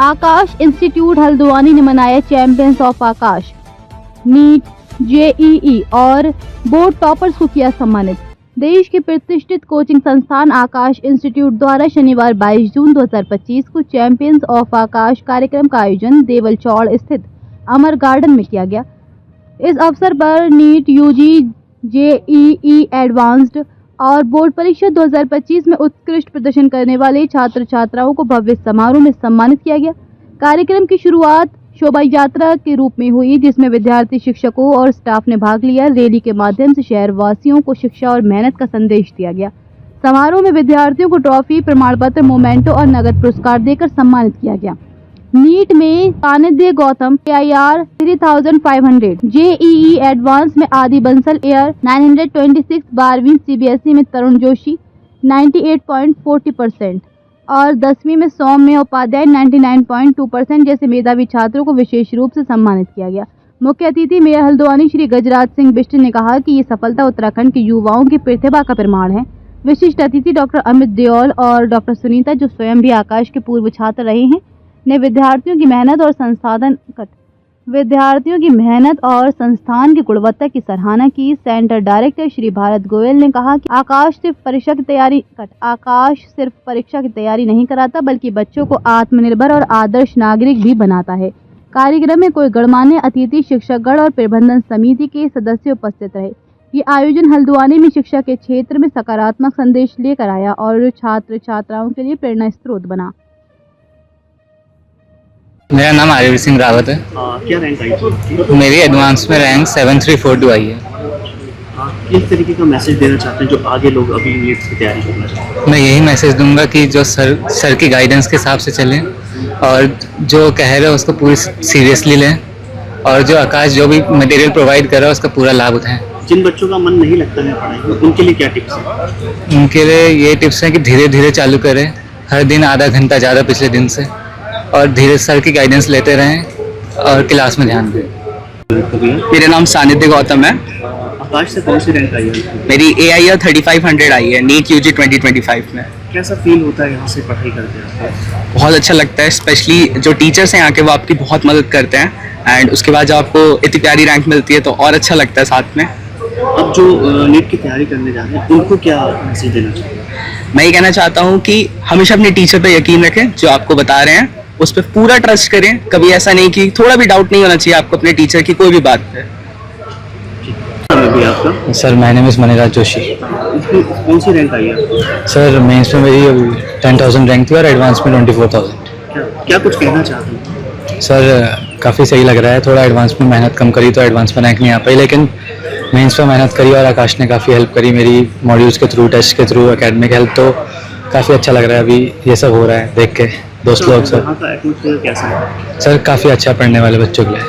आकाश institute Haldwani ने मनाया champions of Aakash. NEET, JEE और बोर्ड टॉपर्स को किया सम्मानित। देश के प्रतिष्ठित कोचिंग संस्थान आकाश इंस्टीट्यूट द्वारा शनिवार 22 जून 2025 को चैंपियंस ऑफ आकाश कार्यक्रम का आयोजन देवल चौड़ स्थित अमर गार्डन में किया गया। इस अवसर पर नीट, यूजी, जेईई एडवांस्ड और बोर्ड परीक्षा 2025 में उत्कृष्ट प्रदर्शन करने वाले छात्र छात्राओं को भव्य समारोह में सम्मानित किया गया। कार्यक्रम की शुरुआत शोभा यात्रा के रूप में हुई, जिसमें विद्यार्थी, शिक्षकों और स्टाफ ने भाग लिया। रैली के माध्यम से शहर वासियों को शिक्षा और मेहनत का संदेश दिया गया। समारोह में विद्यार्थियों को ट्रॉफी, प्रमाण पत्र, मोमेंटो और नगद पुरस्कार देकर सम्मानित किया गया। नीट में सानिध्य गौतम AIR 3500, जेईई एडवांस में आदि बंसल एयर 926, 12वीं CBSE में तरुण जोशी 98.40% और 10वीं में सौम्य उपाध्याय 99.2% जैसे मेधावी छात्रों को विशेष रूप से सम्मानित किया गया। मुख्य अतिथि मेयर हल्द्वानी श्री गजराज सिंह बिष्ट ने कहा कि ये सफलता उत्तराखंड के युवाओं की प्रतिभा का प्रमाण है। विशिष्ट अतिथि डॉक्टर अमित देओल और डॉक्टर सुनीता, जो स्वयं भी आकाश के पूर्व छात्र रहे हैं, ने विद्यार्थियों की मेहनत और संस्थान की गुणवत्ता की सराहना की। सेंटर डायरेक्टर श्री भारत गोयल ने कहा कि आकाश सिर्फ परीक्षा की तैयारी नहीं कराता, बल्कि बच्चों को आत्मनिर्भर और आदर्श नागरिक भी बनाता है। कार्यक्रम में कोई गणमान्य अतिथि, शिक्षकगण और प्रबंधन समिति के सदस्य उपस्थित रहे। ये आयोजन हल्द्वानी में शिक्षा के क्षेत्र में सकारात्मक संदेश लेकर आया और छात्र छात्राओं के लिए प्रेरणा स्रोत बना। मेरा नाम आर्यवीर सिंह रावत है। क्या रैंक आई थी? मेरी एडवांस में रैंक 7342 आई है। किस तरीके का मैसेज देना चाहते हैं जो आगे लोग अभी नीट की तैयारी करना चाहते हैं? मैं यही मैसेज दूंगा कि जो सर की गाइडेंस के हिसाब से चलें और जो कह रहे हैं उसको पूरी सीरियसली लें और जो आकाश जो भी मटेरियल प्रोवाइड कर रहा है उसका पूरा लाभ उठाएं। जिन बच्चों का मन नहीं लगता है पढ़ाई में, उनके लिए क्या टिप्स हैं? उनके लिए ये टिप्स हैं कि धीरे धीरे चालू करें, हर दिन आधा घंटा ज़्यादा पिछले दिन से, और धीरे सर की गाइडेंस लेते रहें और क्लास में ध्यान दें। मेरा नाम सानिध्य गौतम है। आकाश से कौन सी रैंक आई है? मेरी AIR 3500 आई है नीट UG 2025 में। कैसा फील होता है यहाँ से पढ़ाई करते हैं? बहुत अच्छा लगता है, स्पेशली जो टीचर्स हैं यहाँ के वो आपकी बहुत मदद करते हैं एंड उसके बाद जब आपको इतनी प्यारी रैंक मिलती है तो और अच्छा लगता है साथ में। अब जो नीट की तैयारी करने जा रहे हैं उनको क्या मैसेज देना चाहिए? मैं ये कहना चाहता हूँ कि हमेशा अपने टीचर पर यकीन रखें, जो आपको बता रहे हैं उस पर पूरा ट्रस्ट करें। कभी ऐसा नहीं कि थोड़ा भी डाउट नहीं होना चाहिए आपको अपने टीचर की कोई भी बात पे। आपका? Sir, my name is Maniraj Joshi. इसमें कौन सी रैंक आई है? सर, मेंस में मेरी 10,000 रैंक थी और एडवांस में 24,000। क्या कुछ कहना चाहते हैं? सर, काफ़ी सही लग रहा है। थोड़ा एडवांस में मेहनत कम करी तो एडवांस में रैंक नहीं आ पाई, लेकिन मेंस में मेहनत करी और आकाश ने काफ़ी हेल्प करी मेरी मॉड्यूल्स के थ्रू, टेस्ट के थ्रू, एकेडमिक हेल्प, तो काफ़ी अच्छा लग रहा है। अभी ये सब हो रहा है देख के दोस्त लोग। सर, यहाँ का एटमॉस्फेयर कैसा है? सर, काफ़ी अच्छा पढ़ने वाले बच्चों के लिए।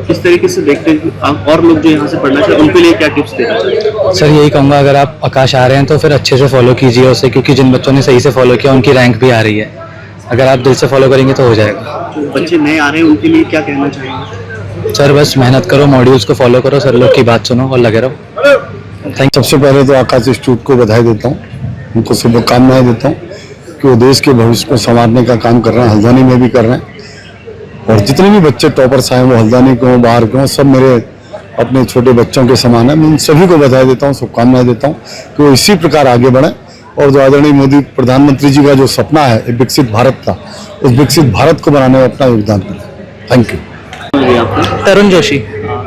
किस तरीके से देखते हैं कि और लोग जो यहाँ से पढ़ना चाहते हैं उनके लिए क्या टिप्स देना चाहिए? सर, यही कहूँगा, अगर आप आकाश आ रहे हैं तो फिर अच्छे से फॉलो कीजिए उसे, क्योंकि जिन बच्चों ने सही से फॉलो किया उनकी रैंक भी आ रही है। अगर आप दिल से फॉलो करेंगे तो हो जाएगा। जो बच्चे नए आ रहे हैं उनके लिए क्या कहना चाहेंगे? सर, बस मेहनत करो, मॉड्यूल्स को फॉलो करो, सर लोग की बात सुनो और लगे रहो। थैंक। सबसे पहले तो आकाश इंस्टीट्यूट को बधाई देता हूँ, उनको शुभकामनाएं देता हूँ कि वो देश के भविष्य को संवारने का काम कर रहे हैं, हल्द्वानी में भी कर रहे हैं। और जितने भी बच्चे टॉपर्स आए, वो हल्द्वानी के हों, बाहर के हों, सब मेरे अपने छोटे बच्चों के समान है। मैं उन सभी को बधाई देता हूँ, शुभकामनाएं देता हूँ कि वो इसी प्रकार आगे बढ़ें और जो आदरणीय मोदी प्रधानमंत्री जी का जो सपना है एक विकसित भारत का, उस विकसित भारत को बनाने में अपना योगदान करें। Thank you. तरुण जोशी।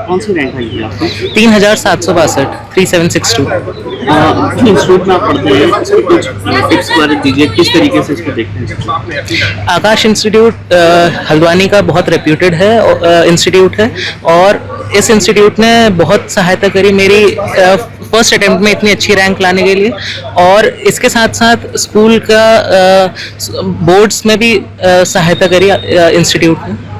कौन सी रैंक आई है आपको? 3762, 3762। इंस्टीट्यूट में आप पढ़ते हैं, इसके कुछ टिप्स बारे दीजिए, किस तरीके से इसको देखते हैं? आकाश इंस्टीट्यूट हल्द्वानी का बहुत रेप्यूटेड है इंस्टीट्यूट है और इस इंस्टीट्यूट ने बहुत सहायता करी मेरी फर्स्ट अटेम्प्ट में इतनी अच्छी रैंक लाने के लिए, और इसके साथ साथ स्कूल का बोर्ड्स में भी सहायता करी इंस्टीट्यूट ने।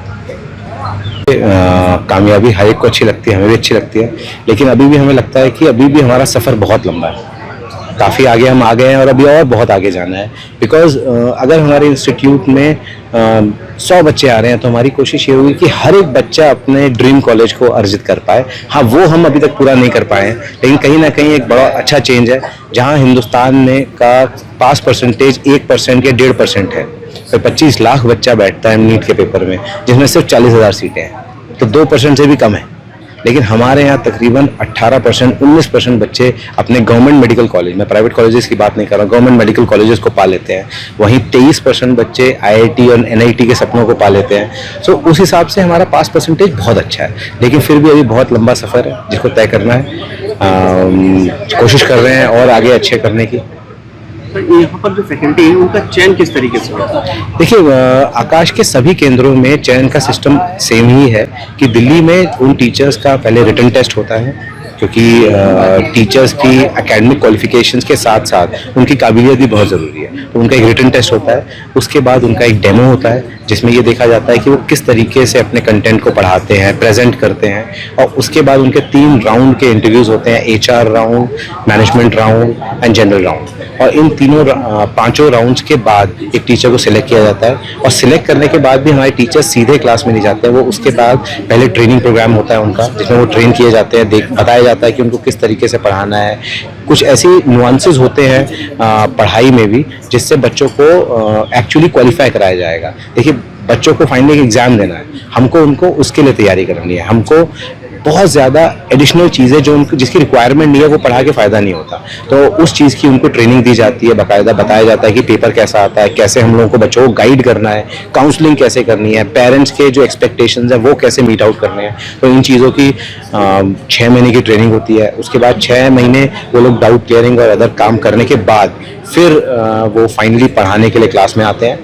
कामयाबी हर एक को अच्छी लगती है, हमें भी अच्छी लगती है, लेकिन अभी भी हमें लगता है कि अभी भी हमारा सफ़र बहुत लंबा है। काफ़ी आगे हम आ गए हैं और अभी और बहुत आगे जाना है। बिकॉज अगर हमारे इंस्टीट्यूट में 100 बच्चे आ रहे हैं तो हमारी कोशिश ये होगी कि हर एक बच्चा अपने ड्रीम कॉलेज को अर्जित कर पाए। हाँ, वो हम अभी तक पूरा नहीं कर पाए हैं, लेकिन कहीं ना कहीं एक बड़ा अच्छा चेंज है। जहाँ हिंदुस्तान में का पास परसेंटेज 1% या 1.5% है, तो 25 लाख बच्चा बैठता है नीट के पेपर में, जिसमें सिर्फ 40,000 सीटें हैं, तो 2% से भी कम है। लेकिन हमारे यहाँ तकरीबन 18%, 19% बच्चे अपने गवर्नमेंट मेडिकल कॉलेज में, प्राइवेट कॉलेजेस की बात नहीं कर रहा हूँ, गवर्नमेंट मेडिकल कॉलेजेस को पा लेते हैं। वहीं 23% बच्चे IIT और NIT के सपनों को पा लेते हैं। सो उस हिसाब से हमारा पास परसेंटेज बहुत अच्छा है, लेकिन फिर भी अभी बहुत लंबा सफ़र है जिसको तय करना है। कोशिश कर रहे हैं और आगे अच्छे करने की। तो यहाँ पर जो फैकल्टी है उनका चयन किस तरीके से होता है? देखिए, आकाश के सभी केंद्रों में चयन का सिस्टम सेम ही है कि दिल्ली में उन टीचर्स का पहले रिटन टेस्ट होता है, क्योंकि टीचर्स की एकेडमिक क्वालिफिकेशंस के साथ साथ उनकी काबिलियत भी बहुत ज़रूरी है। तो उनका एक रिटन टेस्ट होता है, उसके बाद उनका एक डेमो होता है जिसमें ये देखा जाता है कि वो किस तरीके से अपने कंटेंट को पढ़ाते हैं, प्रेजेंट करते हैं, और उसके बाद उनके 3 राउंड के इंटरव्यूज़ होते हैं, HR round, management round and general round. और इन तीनों 5 राउंड्स के बाद एक टीचर को सिलेक्ट किया जाता है, और सिलेक्ट करने के बाद भी हमारे टीचर्स सीधे क्लास में नहीं जाते हैं। वो उसके बाद पहले ट्रेनिंग प्रोग्राम होता है उनका, जिसमें वो ट्रेन किए जाते हैं, बताया जाता है कि उनको किस तरीके से पढ़ाना है। कुछ ऐसी नुआंसेस होते हैं पढ़ाई में भी, जिससे बच्चों को एक्चुअली क्वालिफाई कराया जाएगा। देखिए, बच्चों को फाइनली एग्जाम देना है, हमको उनको उसके लिए तैयारी करनी है। हमको बहुत ज़्यादा एडिशनल चीज़ें जो उनको जिसकी रिक्वायरमेंट नहीं है वो पढ़ा के फ़ायदा नहीं होता, तो उस चीज़ की उनको ट्रेनिंग दी जाती है, बाकायदा बताया जाता है कि पेपर कैसा आता है, कैसे हम लोगों को बच्चों को गाइड करना है, काउंसलिंग कैसे करनी है, पेरेंट्स के जो एक्सपेक्टेशंस हैं वो कैसे मीट आउट करने हैं। तो इन चीज़ों की 6 महीने की ट्रेनिंग होती है। उसके बाद 6 महीने वो लोग डाउट क्लियरिंग और अदर काम करने के बाद फिर वो फाइनली पढ़ाने के लिए क्लास में आते हैं।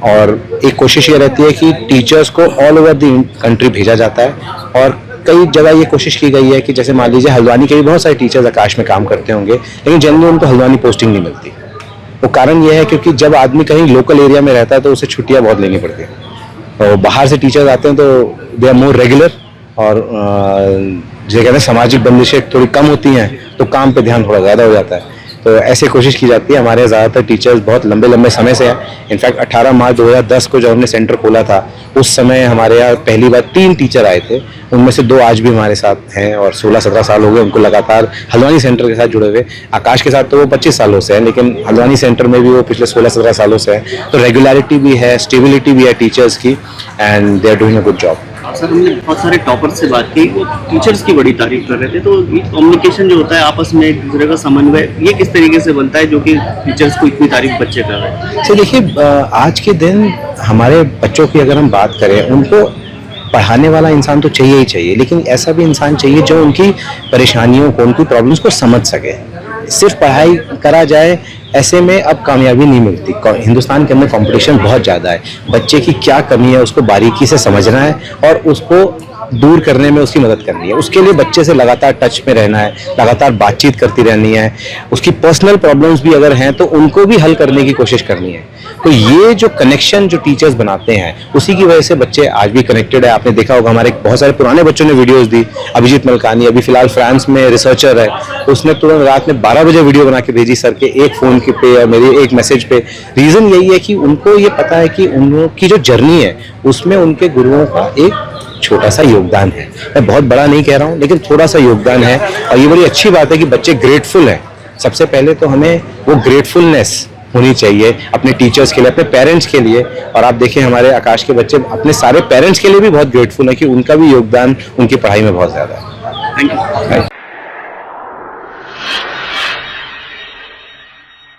और एक कोशिश ये रहती है कि टीचर्स को ऑल ओवर द कंट्री भेजा जाता है, और कई जगह ये कोशिश की गई है कि जैसे मान लीजिए हल्द्वानी के भी बहुत सारे टीचर्स आकाश में काम करते होंगे, लेकिन जनरली उनको हल्द्वानी पोस्टिंग नहीं मिलती। वो कारण ये है क्योंकि जब आदमी कहीं लोकल एरिया में रहता है तो उसे छुट्टियां बहुत लेनी पड़ती हैं, और बाहर से टीचर्स आते हैं तो दे आर मोर रेगुलर, और जैसे कहते हैं सामाजिक बंदिशें थोड़ी कम होती हैं, तो काम पे ध्यान थोड़ा ज़्यादा हो जाता है। तो ऐसे कोशिश की जाती है। हमारे ज़्यादातर टीचर्स बहुत लंबे लंबे समय से हैं। इनफैक्ट 18 मार्च 2010 को जब हमने सेंटर खोला था, उस समय हमारे यहाँ पहली बार 3 टीचर आए थे, उनमें से 2 आज भी हमारे साथ हैं, और 16-17 साल हो गए उनको लगातार हल्द्वानी सेंटर के साथ जुड़े हुए। आकाश के साथ तो वो 25 सालों से है, लेकिन हल्द्वानी सेंटर में भी वो पिछले 16-17 सालों से है। तो रेगुलरिटी भी है, स्टेबिलिटी भी है टीचर्स की, and they are doing a good job. Sir, हमने बहुत सारे टॉपर्स से बात की, वो टीचर्स की बड़ी तारीफ कर रहे थे। तो ये कम्युनिकेशन जो होता है आपस में, एक दूसरे का समन्वय, ये किस तरीके से बनता है जो कि टीचर्स को इतनी तारीफ बच्चे कर रहे हैं? तो देखिए, आज के दिन हमारे बच्चों की अगर हम बात करें, उनको पढ़ाने वाला इंसान तो चाहिए ही चाहिए, लेकिन ऐसा भी इंसान चाहिए जो उनकी परेशानियों को, उनकी प्रॉब्लम्स को समझ सके। सिर्फ पढ़ाई करा जाए ऐसे में अब कामयाबी नहीं मिलती। हिंदुस्तान के अंदर कंपटीशन बहुत ज़्यादा है। बच्चे की क्या कमी है उसको बारीकी से समझना है और उसको दूर करने में उसकी मदद करनी है। उसके लिए बच्चे से लगातार टच में रहना है, लगातार बातचीत करती रहनी है। उसकी पर्सनल प्रॉब्लम्स भी अगर हैं तो उनको भी हल करने की कोशिश करनी है। तो ये जो कनेक्शन जो टीचर्स बनाते हैं, उसी की वजह से बच्चे आज भी कनेक्टेड है। आपने देखा होगा हमारे बहुत सारे पुराने बच्चों ने वीडियोस दी। अभिजीत मलकानी अभी फिलहाल फ्रांस में रिसर्चर है, उसने तुरंत रात में 12 बजे वीडियो बना के भेजी सर के एक फ़ोन के पे और मेरे एक मैसेज पे। रीज़न यही है कि उनको ये पता है कि उनकी जो जर्नी है उसमें उनके गुरुओं का एक छोटा सा योगदान है। मैं बहुत बड़ा नहीं कह रहा हूँ, लेकिन थोड़ा सा योगदान है। और ये बड़ी अच्छी बात है कि बच्चे ग्रेटफुल हैं। सबसे पहले तो हमें वो ग्रेटफुलनेस होनी चाहिए अपने टीचर्स के लिए, अपने पेरेंट्स के लिए। और आप देखिए हमारे आकाश के बच्चे अपने सारे पेरेंट्स के लिए भी बहुत ग्रेटफुल हैं कि उनका भी योगदान उनकी पढ़ाई में बहुत ज़्यादा है। Thank you.